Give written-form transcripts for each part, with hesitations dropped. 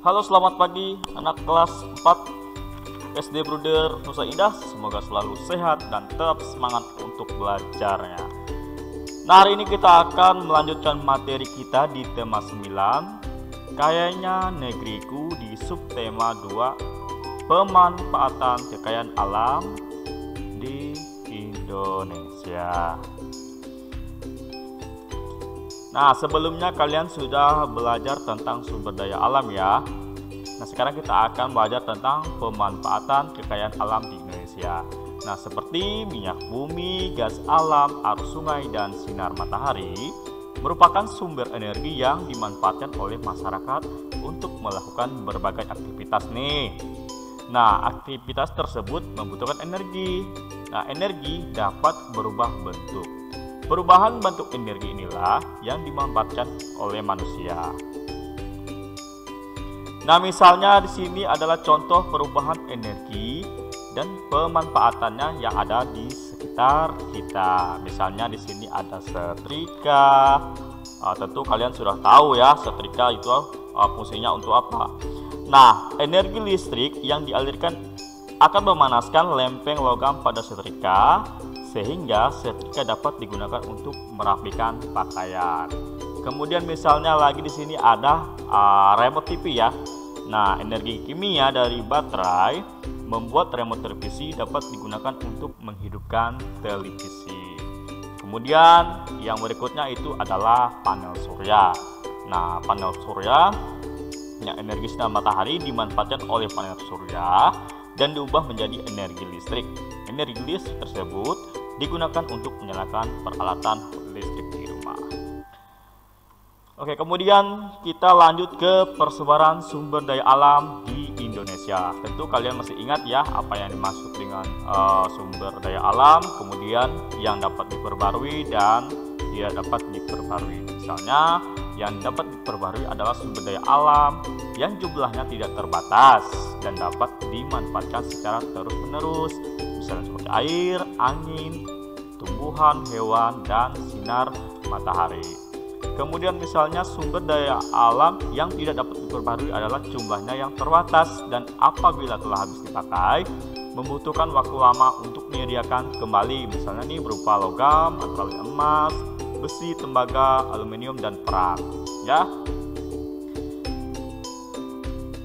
Halo, selamat pagi anak kelas 4 SD Bruder Nusa Indah. Semoga selalu sehat dan tetap semangat untuk belajarnya. Nah, hari ini kita akan melanjutkan materi kita di tema 9, Kayanya Negeriku, di subtema 2, Pemanfaatan Kekayaan Alam di Indonesia. Nah, sebelumnya kalian sudah belajar tentang sumber daya alam ya. Nah, sekarang kita akan belajar tentang pemanfaatan kekayaan alam di Indonesia. Nah, seperti minyak bumi, gas alam, arus sungai, dan sinar matahari merupakan sumber energi yang dimanfaatkan oleh masyarakat untuk melakukan berbagai aktivitas nih. Nah, aktivitas tersebut membutuhkan energi. Nah, energi dapat berubah bentuk. Perubahan bentuk energi inilah yang dimanfaatkan oleh manusia. Nah, misalnya di sini adalah contoh perubahan energi dan pemanfaatannya yang ada di sekitar kita. Misalnya di sini ada setrika. Tentu kalian sudah tahu ya, setrika itu fungsinya untuk apa. Nah, energi listrik yang dialirkan akan memanaskan lempeng logam pada setrika, sehingga setrika dapat digunakan untuk merapikan pakaian. Kemudian misalnya lagi di sini ada remote TV ya. Nah, energi kimia dari baterai membuat remote televisi dapat digunakan untuk menghidupkan televisi. Kemudian yang berikutnya itu adalah panel surya. Nah, panel surya yang energi sinar matahari dimanfaatkan oleh panel surya dan diubah menjadi energi listrik. Energi listrik tersebut digunakan untuk menyalakan peralatan listrik di rumah. Oke, kemudian kita lanjut ke persebaran sumber daya alam di Indonesia. Tentu kalian masih ingat ya apa yang dimaksud dengan sumber daya alam, kemudian yang dapat diperbarui dan tidak dapat diperbarui. Misalnya yang dapat diperbarui adalah sumber daya alam yang jumlahnya tidak terbatas dan dapat dimanfaatkan secara terus-menerus, misalnya seperti air, angin, tumbuhan, hewan, dan sinar matahari. Kemudian misalnya sumber daya alam yang tidak dapat diperbarui adalah jumlahnya yang terbatas dan apabila telah habis dipakai membutuhkan waktu lama untuk menyediakan kembali, misalnya nih berupa logam antara lain emas, besi, tembaga, aluminium, dan perak ya.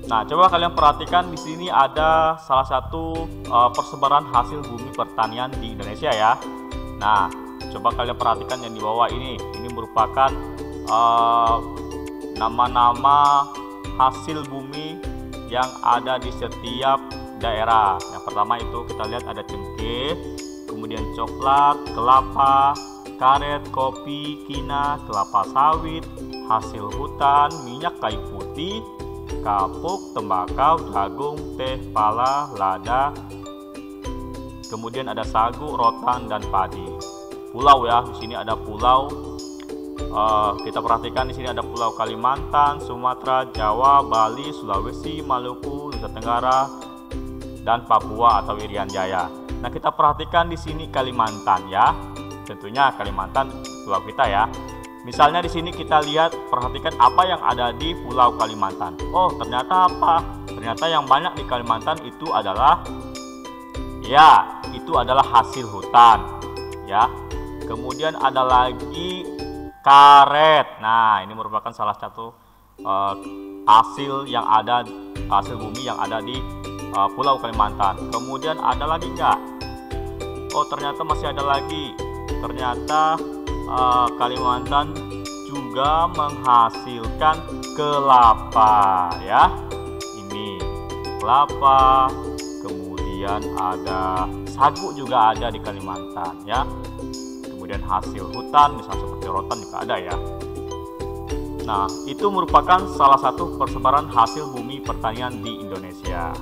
Nah, coba kalian perhatikan di sini ada salah satu persebaran hasil bumi pertanian di Indonesia ya. Nah, coba kalian perhatikan yang di bawah ini merupakan nama-nama hasil bumi yang ada di setiap daerah. Yang pertama itu kita lihat ada cengkeh, kemudian coklat, kelapa, karet, kopi, kina, kelapa sawit, hasil hutan, minyak kayu putih, kapuk, tembakau, jagung, teh, pala, lada, kemudian ada sagu, rotan, dan padi. Pulau ya, di sini ada pulau. Kita perhatikan di sini ada Pulau Kalimantan, Sumatera, Jawa, Bali, Sulawesi, Maluku, Nusa Tenggara, dan Papua atau Irian Jaya. Nah, kita perhatikan di sini Kalimantan ya. Tentunya Kalimantan pulau kita ya. Misalnya di sini kita lihat, perhatikan apa yang ada di Pulau Kalimantan. Oh, ternyata apa? Ternyata yang banyak di Kalimantan itu adalah hasil hutan ya. Kemudian ada lagi karet. Nah, ini merupakan salah satu hasil bumi yang ada di Pulau Kalimantan. Kemudian ada lagi nggak? Oh, ternyata masih ada lagi. Ternyata Kalimantan juga menghasilkan kelapa ya. Ini kelapa, kemudian ada sagu juga ada di Kalimantan ya. Kemudian hasil hutan misalnya seperti rotan juga ada ya. Nah, itu merupakan salah satu persebaran hasil bumi pertanian di Indonesia.